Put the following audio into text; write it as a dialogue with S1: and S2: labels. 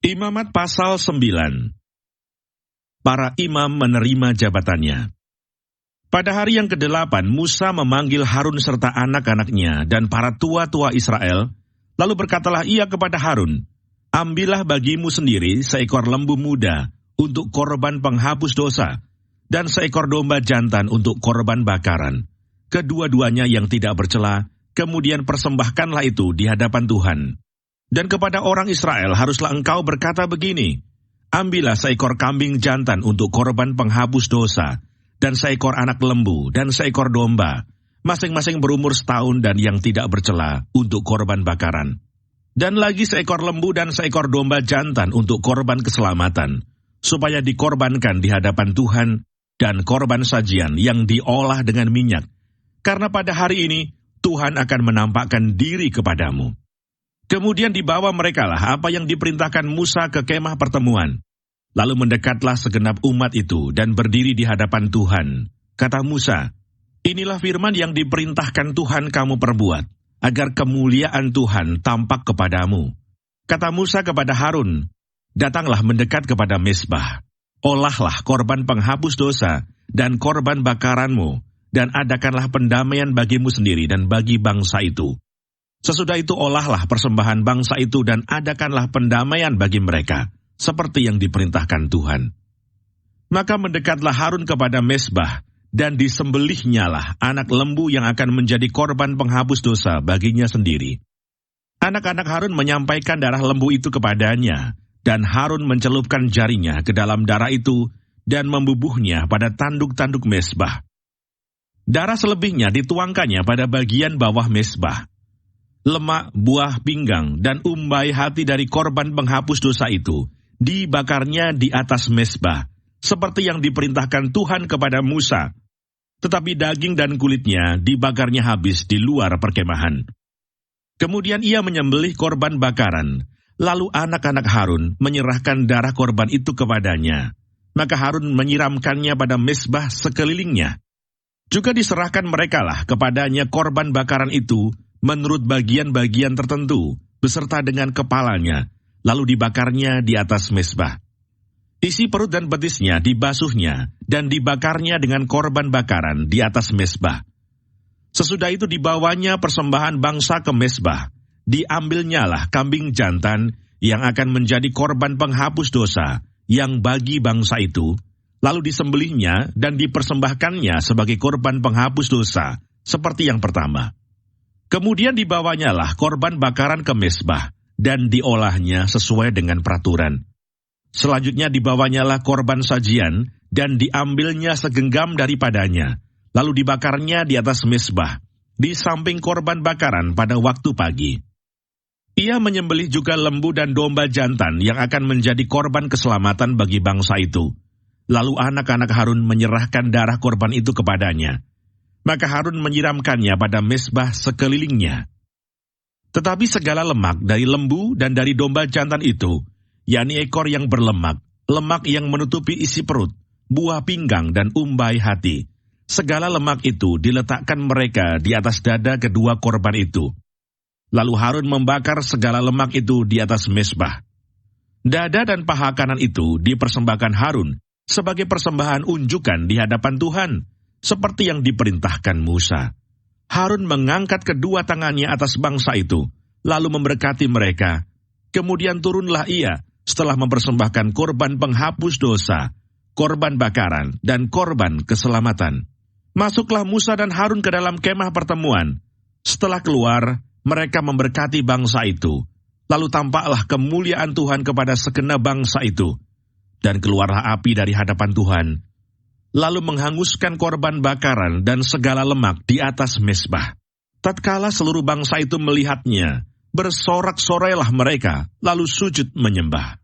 S1: Imamat pasal 9. Para imam menerima jabatannya. Pada hari yang ke-8, Musa memanggil Harun serta anak-anaknya dan para tua-tua Israel, lalu berkatalah ia kepada Harun, "Ambillah bagimu sendiri seekor lembu muda untuk korban penghapus dosa, dan seekor domba jantan untuk korban bakaran, kedua-duanya yang tidak bercela, kemudian persembahkanlah itu di hadapan Tuhan. Dan kepada orang Israel haruslah engkau berkata begini, ambillah seekor kambing jantan untuk korban penghapus dosa, dan seekor anak lembu, dan seekor domba, masing-masing berumur setahun dan yang tidak bercela untuk korban bakaran. Dan lagi seekor lembu dan seekor domba jantan untuk korban keselamatan, supaya dikorbankan di hadapan Tuhan, dan korban sajian yang diolah dengan minyak. Karena pada hari ini, Tuhan akan menampakkan diri kepadamu." Kemudian dibawa merekalah apa yang diperintahkan Musa ke kemah pertemuan. Lalu mendekatlah segenap umat itu dan berdiri di hadapan Tuhan. Kata Musa, "Inilah firman yang diperintahkan Tuhan kamu perbuat, agar kemuliaan Tuhan tampak kepadamu." Kata Musa kepada Harun, "Datanglah mendekat kepada mezbah, olahlah korban penghapus dosa dan korban bakaranmu, dan adakanlah pendamaian bagimu sendiri dan bagi bangsa itu. Sesudah itu olahlah persembahan bangsa itu dan adakanlah pendamaian bagi mereka, seperti yang diperintahkan Tuhan." Maka mendekatlah Harun kepada mezbah, dan disembelihnyalah anak lembu yang akan menjadi korban penghapus dosa baginya sendiri. Anak-anak Harun menyampaikan darah lembu itu kepadanya, dan Harun mencelupkan jarinya ke dalam darah itu, dan membubuhnya pada tanduk-tanduk mezbah. Darah selebihnya dituangkannya pada bagian bawah mezbah. Lemak, buah pinggang, dan umbai hati dari korban penghapus dosa itu dibakarnya di atas mezbah, seperti yang diperintahkan Tuhan kepada Musa. Tetapi daging dan kulitnya dibakarnya habis di luar perkemahan. Kemudian ia menyembelih korban bakaran, lalu anak-anak Harun menyerahkan darah korban itu kepadanya. Maka Harun menyiramkannya pada mezbah sekelilingnya. Juga diserahkan merekalah kepadanya korban bakaran itu, menurut bagian-bagian tertentu, beserta dengan kepalanya, lalu dibakarnya di atas mezbah. Isi perut dan betisnya dibasuhnya, dan dibakarnya dengan korban bakaran di atas mezbah. Sesudah itu dibawanya persembahan bangsa ke mezbah, diambilnyalah kambing jantan yang akan menjadi korban penghapus dosa, yang bagi bangsa itu, lalu disembelihnya dan dipersembahkannya sebagai korban penghapus dosa, seperti yang pertama. Kemudian dibawanyalah korban bakaran ke mezbah, dan diolahnya sesuai dengan peraturan. Selanjutnya dibawanyalah korban sajian, dan diambilnya segenggam daripadanya, lalu dibakarnya di atas mezbah, di samping korban bakaran pada waktu pagi. Ia menyembelih juga lembu dan domba jantan yang akan menjadi korban keselamatan bagi bangsa itu. Lalu anak-anak Harun menyerahkan darah korban itu kepadanya. Maka Harun menyiramkannya pada mezbah sekelilingnya. Tetapi segala lemak dari lembu dan dari domba jantan itu, yakni ekor yang berlemak, lemak yang menutupi isi perut, buah pinggang dan umbai hati, segala lemak itu diletakkan mereka di atas dada kedua korban itu. Lalu Harun membakar segala lemak itu di atas mezbah. Dada dan paha kanan itu dipersembahkan Harun sebagai persembahan unjukan di hadapan Tuhan, seperti yang diperintahkan Musa. Harun mengangkat kedua tangannya atas bangsa itu, lalu memberkati mereka. Kemudian turunlah ia setelah mempersembahkan korban penghapus dosa, korban bakaran, dan korban keselamatan. Masuklah Musa dan Harun ke dalam kemah pertemuan. Setelah keluar, mereka memberkati bangsa itu. Lalu tampaklah kemuliaan Tuhan kepada segenap bangsa itu. Dan keluarlah api dari hadapan Tuhan, lalu menghanguskan korban bakaran dan segala lemak di atas mezbah. Tatkala seluruh bangsa itu melihatnya, bersorak-sorailah mereka, lalu sujud menyembah.